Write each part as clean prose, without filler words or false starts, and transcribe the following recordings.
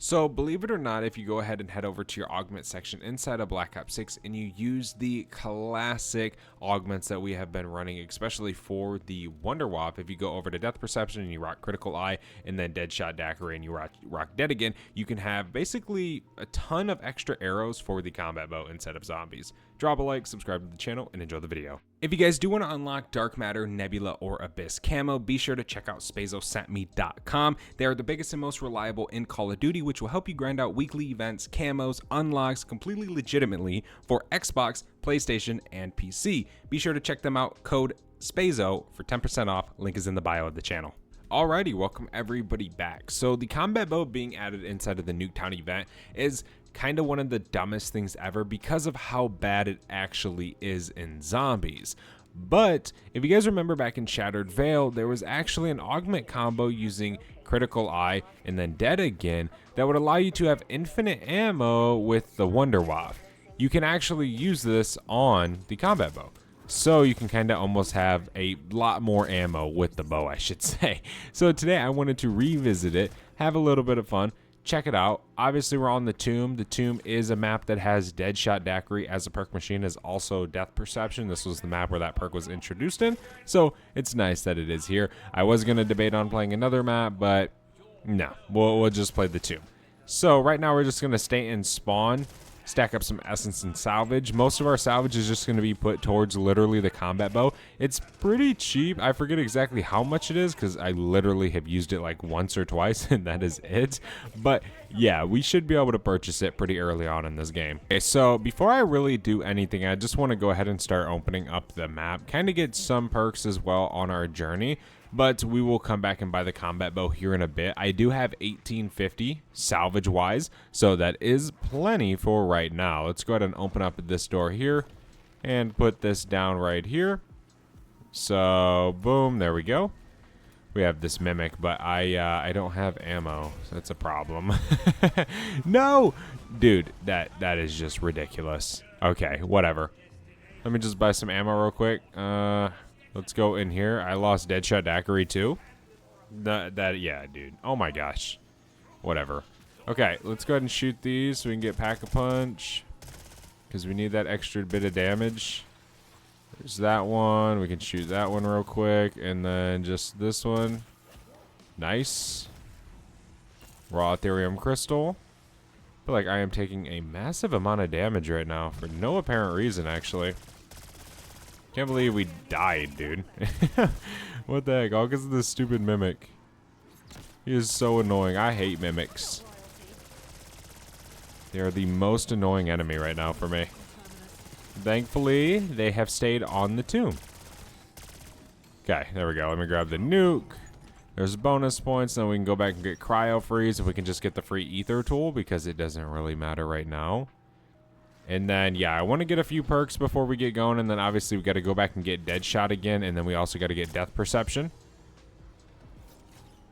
So believe it or not, if you go ahead and head over to your augment section inside of Black Ops 6 and you use the classic augments that we have been running, especially for the Wonder Wop, if you go over to Death Perception and you rock Critical Eye and then Deadshot Daiquiri and you rock Dead Again, you can have basically a ton of extra arrows for the combat bow instead of zombies. Drop a like, subscribe to the channel, and enjoy the video. If you guys do want to unlock Dark Matter, Nebula, or Abyss camo, be sure to check out SpazoSentMe.com. They are the biggest and most reliable in Call of Duty, which will help you grind out weekly events, camos, unlocks completely legitimately for Xbox, PlayStation, and PC. Be sure to check them out. Code SPAZO for 10% off. Link is in the bio of the channel. Alrighty, welcome everybody back. So the combat bow being added inside of the Nuketown event is kind of one of the dumbest things ever because of how bad it actually is in zombies. But if you guys remember back in Shattered Veil, there was actually an augment combo using Critical Eye and then Dead Again that would allow you to have infinite ammo with the Wonder Wop. You can actually use this on the combat bow. So you can kind of almost have a lot more ammo with the bow, I should say. So today I wanted to revisit it, have a little bit of fun, check it out. Obviously we're on the Tomb. The Tomb is a map that has Deadshot Daiquiri as a perk machine, as also Death Perception. This was the map where that perk was introduced in. So it's nice that it is here. I was going to debate on playing another map, but no, we'll just play the Tomb. So right now we're just going to stay in spawn, stack up some essence and salvage. Most of our salvage is just going to be put towards literally the combat bow. It's pretty cheap. I forget exactly how much it is because I literally have used it like once or twice and that is it. But yeah, we should be able to purchase it pretty early on in this game. Okay, so before I really do anything, I just want to go ahead and start opening up the map, kind of get some perks as well on our journey. But we will come back and buy the combat bow here in a bit. I do have 1850 salvage wise, so that is plenty for right now. Let's go ahead and open up this door here and put this down right here. So boom, there we go. We have this mimic, but I don't have ammo, so that's a problem. No, dude, that is just ridiculous. Okay, whatever. Let me just buy some ammo real quick. Let's go in here. I lost Deadshot Daiquiri too. Yeah, dude. Oh my gosh. Whatever. Okay, let's go ahead and shoot these so we can get Pack-a-Punch, because we need that extra bit of damage. There's that one. We can shoot that one real quick, and then just this one. Nice. Raw Ethereum Crystal. I feel like I am taking a massive amount of damage right now for no apparent reason, actually. Can't believe we died, dude. What the heck? All because of this stupid mimic. He is so annoying. I hate mimics. They are the most annoying enemy right now for me. Thankfully, they have stayed on the Tomb. Okay, there we go. Let me grab the nuke. There's bonus points. Then we can go back and get Cryo Freeze if we can just get the free Ether tool, because it doesn't really matter right now. And then, yeah, I want to get a few perks before we get going. And then, obviously, we got to go back and get Deadshot again. And then we also got to get Death Perception.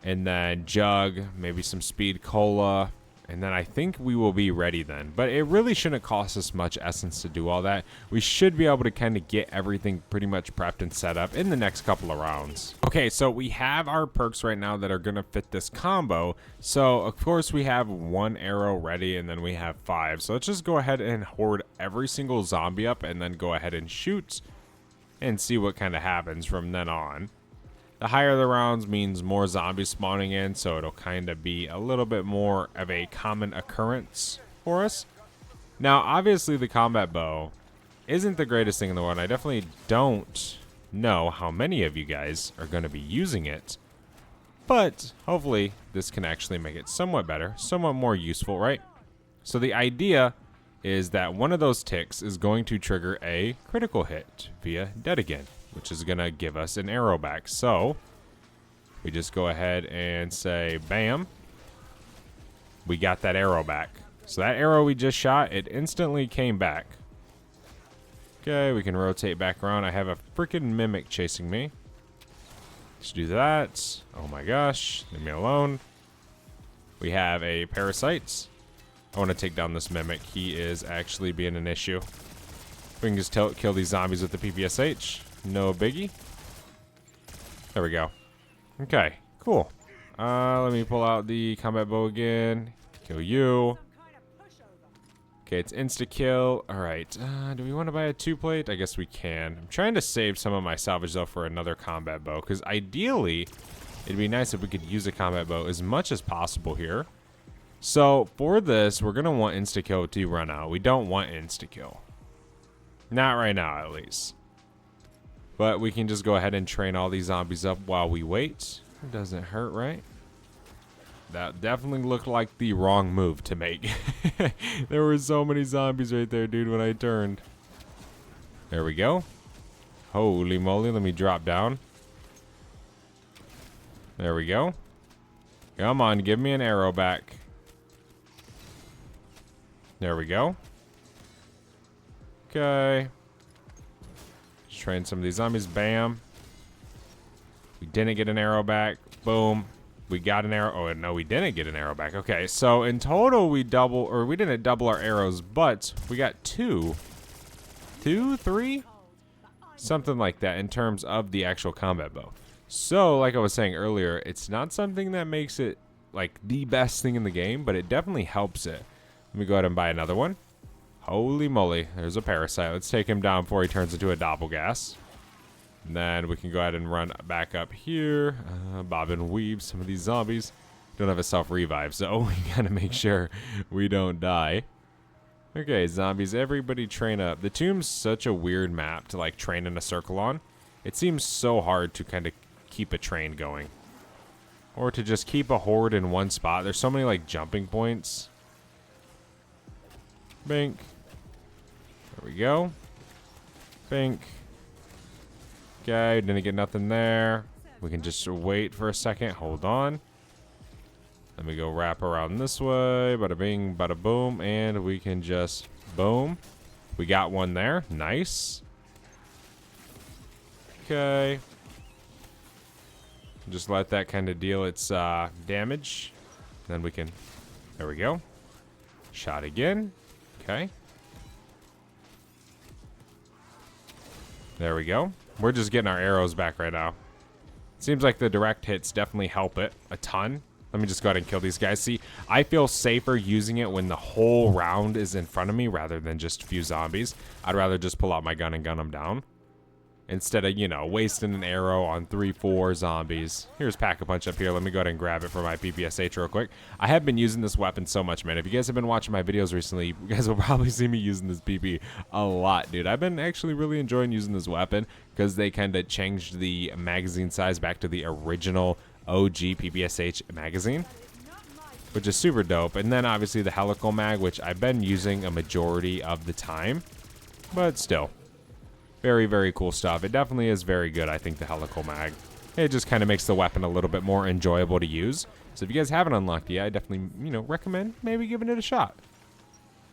And then Jug, maybe some Speed Cola. And then I think we will be ready then. But it really shouldn't cost us much essence to do all that. We should be able to kind of get everything pretty much prepped and set up in the next couple of rounds. Okay, so we have our perks right now that are going to fit this combo. So, of course, we have 1 arrow ready and then we have 5. So let's just go ahead and horde every single zombie up and then go ahead and shoot and see what kind of happens from then on. The higher the rounds means more zombies spawning in, so it'll kind of be a little bit more of a common occurrence for us. Now, obviously, the combat bow isn't the greatest thing in the world. I definitely don't know how many of you guys are going to be using it, but hopefully this can actually make it somewhat better, somewhat more useful, right? So the idea is that one of those ticks is going to trigger a critical hit via Dead Again, which is going to give us an arrow back. So we just go ahead and say, bam, we got that arrow back. So that arrow we just shot, it instantly came back. Okay, we can rotate back around. I have a freaking mimic chasing me. Let's do that. Oh my gosh, leave me alone. We have a parasite. I want to take down this mimic. He is actually being an issue. We can just kill these zombies with the PPSH. No biggie. There we go. Okay, cool. Let me pull out the combat bow again. Kill you. Okay, it's insta-kill. All right. Do we want to buy a 2-plate? I guess we can. I'm trying to save some of my salvage, though, for another combat bow. Because ideally, it'd be nice if we could use a combat bow as much as possible here. So, for this, we're going to want insta-kill to run out. We don't want insta-kill. Not right now, at least. But we can just go ahead and train all these zombies up while we wait. It doesn't hurt, right? That definitely looked like the wrong move to make. There were so many zombies right there, dude, when I turned. There we go. Holy moly, let me drop down. There we go. Come on, give me an arrow back. There we go. Okay. Just train some of these zombies. Bam. We didn't get an arrow back. Boom. We got an arrow. Oh, no, we didn't get an arrow back. Okay, so in total, we didn't double our arrows, but we got 2, 3, something like that in terms of the actual combat bow. So, like I was saying earlier, it's not something that makes it like the best thing in the game, but it definitely helps it. Let me go ahead and buy another one. Holy moly, there's a parasite. Let's take him down before he turns into a doppelgas. And then we can go ahead and run back up here. Bob and weave some of these zombies. Don't have a self-revive, so we gotta make sure we don't die. Okay, zombies, everybody train up. The tomb's such a weird map to like train in a circle on. It seems so hard to kind of keep a train going. Or to just keep a horde in one spot. There's so many like jumping points. Bink. There we go. Bink. Okay, didn't get nothing there. We can just wait for a second. Hold on. Let me go wrap around this way. Bada bing, bada boom. And we can just boom. We got one there. Nice. Okay. Just let that kind of deal its damage. Then we can... There we go. Shot again. Okay. There we go. We're just getting our arrows back right now. Seems like the direct hits definitely help it a ton. Let me just go ahead and kill these guys. See, I feel safer using it when the whole round is in front of me rather than just a few zombies. I'd rather just pull out my gun and gun them down. Instead of, you know, wasting an arrow on 3-4 zombies. Here's Pack-a-Punch up here. Let me go ahead and grab it for my PPSH real quick. I have been using this weapon so much, man. If you guys have been watching my videos recently, you guys will probably see me using this PP a lot, dude. I've been actually really enjoying using this weapon because they kind of changed the magazine size back to the original OG PPSH magazine, which is super dope. And then obviously the helical mag, which I've been using a majority of the time, but still. Very, very cool stuff. It definitely is very good, I think, the helical mag. It just kind of makes the weapon a little bit more enjoyable to use. So if you guys haven't unlocked it yet, I definitely, you know, recommend maybe giving it a shot.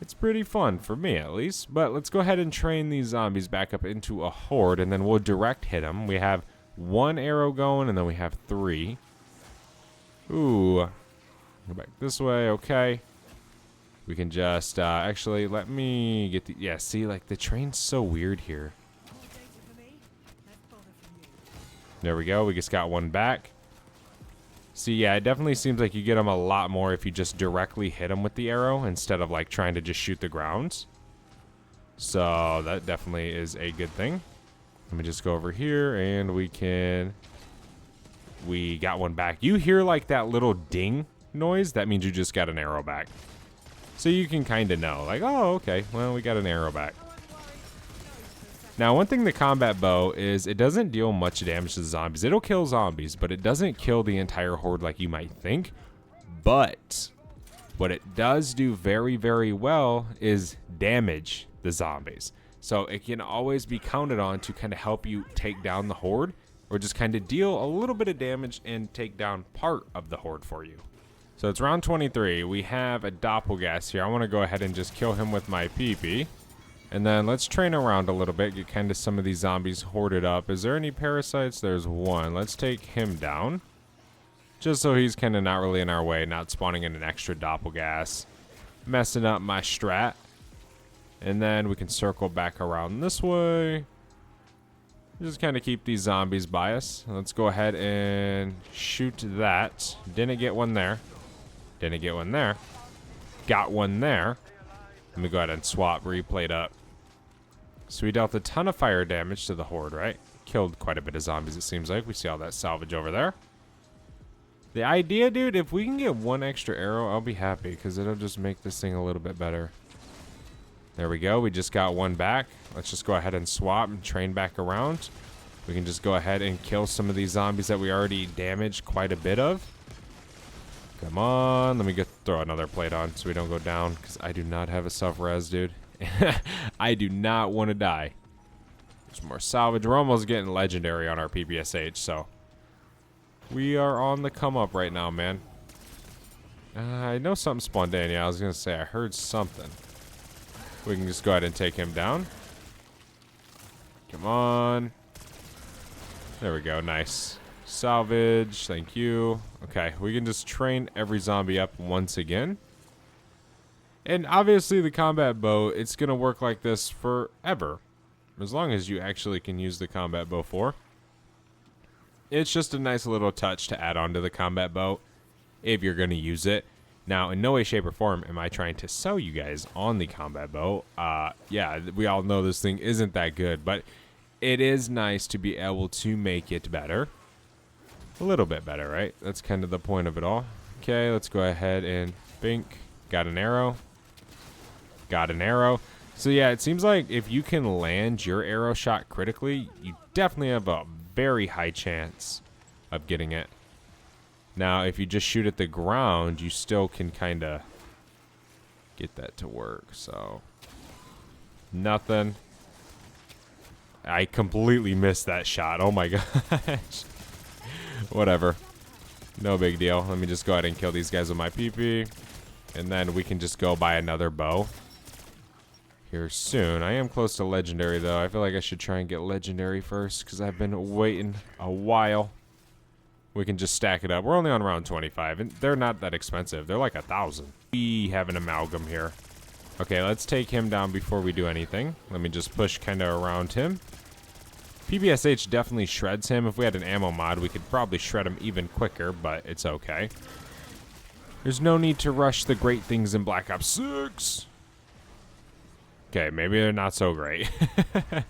It's pretty fun, for me at least. But let's go ahead and train these zombies back up into a horde, and then we'll direct hit them. We have 1 arrow going, and then we have 3. Ooh. Go back this way, okay. We can just, actually, let me get the, yeah, see, like, the train's so weird here. There we go. We just got 1 back. See, yeah, it definitely seems like you get them a lot more if you just directly hit them with the arrow instead of like trying to just shoot the ground. So that definitely is a good thing. Let me just go over here and we got 1 back. You hear like that little ding noise? That means you just got an arrow back. So you can kind of know like, oh, okay, well, we got an arrow back. Now, one thing the combat bow is it doesn't deal much damage to the zombies. It'll kill zombies, but it doesn't kill the entire horde like you might think. But what it does do very, very well is damage the zombies. So it can always be counted on to kind of help you take down the horde or just kind of deal a little bit of damage and take down part of the horde for you. So it's round 23. We have a doppelgas here. I want to go ahead and just kill him with my PP. And then let's train around a little bit, get kind of some of these zombies hoarded up. Is there any parasites? There's 1. Let's take him down. Just so he's kind of not really in our way, not spawning in an extra doppelgas. Messing up my strat. And then we can circle back around this way. Just kind of keep these zombies by us. Let's go ahead and shoot that. Didn't get 1 there. Didn't get 1 there. got one there. Let me go ahead and swap, replay it up. So we dealt a ton of fire damage to the horde, right? Killed quite a bit of zombies, it seems like. We see all that salvage over there. The idea, dude, if we can get one extra arrow, I'll be happy, because it'll just make this thing a little bit better. There we go. We just got one back. Let's just go ahead and swap and train back around. We can just go ahead and kill some of these zombies that we already damaged quite a bit of. Come on. Let me throw another plate on so we don't go down, because I do not have a self-res, dude. I do not want to die. There's more salvage. We're almost getting legendary on our PPSH, so we are on the come up right now, man. I know something spawned in. Yeah, I was going to say I heard something. We can just go ahead and take him down. Come on. There we go. Nice. Salvage. Thank you. Okay, we can just train every zombie up once again. And obviously the combat bow, it's going to work like this forever. As long as you actually can use the combat bow for. It's just a nice little touch to add on to the combat bow if you're going to use it. Now, in no way, shape, or form am I trying to sell you guys on the combat bow. Yeah, we all know this thing isn't that good, but it is nice to be able to make it better. A little bit better, right? That's kind of the point of it all. Okay, let's go ahead and bink. Got an arrow. Got an arrow. So yeah, it seems like if you can land your arrow shot critically, you definitely have a very high chance of getting it. Now, if you just shoot at the ground, you still can kind of get that to work. So, nothing. I completely missed that shot. Oh my gosh. Whatever. No big deal. Let me just go ahead and kill these guys with my PP. And then we can just go buy another bow here soon. I am close to legendary, though. I feel like I should try and get legendary first, because I've been waiting a while. We can just stack it up. We're only on round 25, and they're not that expensive. They're like 1,000. We have an amalgam here. Okay, let's take him down before we do anything. Let me just push kind of around him. PBSH definitely shreds him. If we had an ammo mod, we could probably shred him even quicker, but it's okay. There's no need to rush the great things in Black Ops 6. Okay, maybe they're not so great. But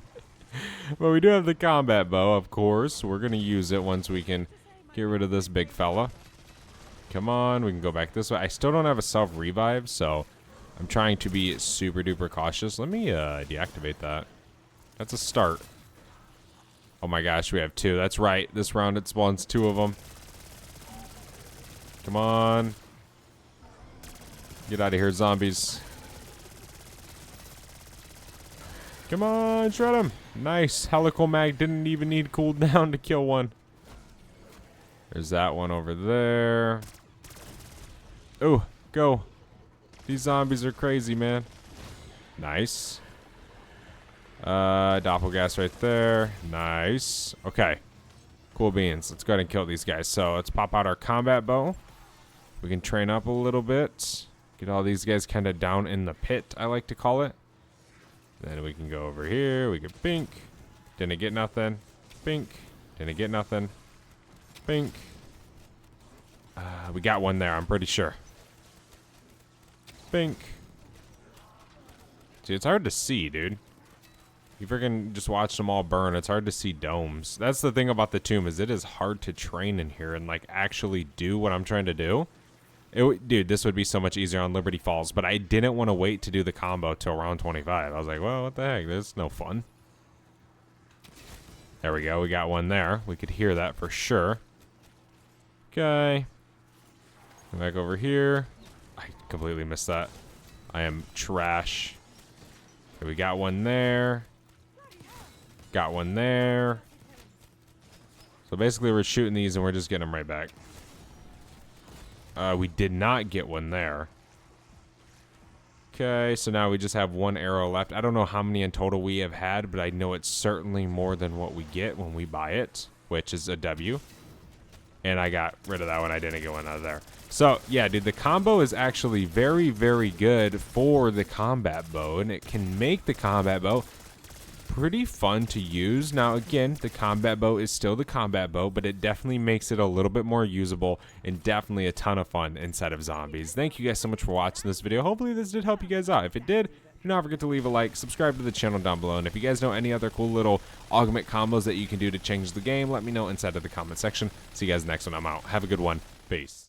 we do have the combat bow, of course. We're going to use it once we can get rid of this big fella. Come on, we can go back this way. I still don't have a self-revive, so I'm trying to be super duper cautious. Let me deactivate that. That's a start. Oh my gosh, we have two. That's right. This round it spawns two of them. Come on. Get out of here, zombies. Come on, shred him. Nice. Helical mag didn't even need cooldown to kill one. There's that one over there. Oh, go. These zombies are crazy, man. Nice. Doppelgas right there. Nice. Okay. Cool beans. Let's go ahead and kill these guys. So let's pop out our combat bow. We can train up a little bit. Get all these guys kind of down in the pit, I like to call it. Then we can go over here. We can bink. Didn't get nothing. Bink. Didn't get nothing. Bink. We got one there, I'm pretty sure. Bink. See, it's hard to see, dude. You freaking just watch them all burn. It's hard to see domes. That's the thing about the tomb, is it is hard to train in here and like actually do what I'm trying to do. Dude, this would be so much easier on Liberty Falls, but I didn't want to wait to do the combo till round 25. I was like, well, what the heck? This is no fun. There we go. We got one there. We could hear that for sure. Okay. Come back over here. I completely missed that. I am trash. Okay, we got one there. Got one there. So basically we're shooting these and we're just getting them right back. We did not get one there. Okay, so now we just have one arrow left. I don't know how many in total we have had, but I know it's certainly more than what we get when we buy it, which is a W. And I got rid of that one. I didn't get one out of there. So, yeah, dude, the combo is actually very, very good for the combat bow, and it can make the combat bow pretty fun to use. Now again, the combat bow is still the combat bow, but it definitely makes it a little bit more usable and definitely a ton of fun inside of zombies. Thank you guys so much for watching this video. Hopefully this did help you guys out. If it did, do not forget to leave a like, subscribe to the channel down below, and if you guys know any other cool little augment combos that you can do to change the game, let me know inside of the comment section. See you guys next one. I'm out. Have a good one. Peace.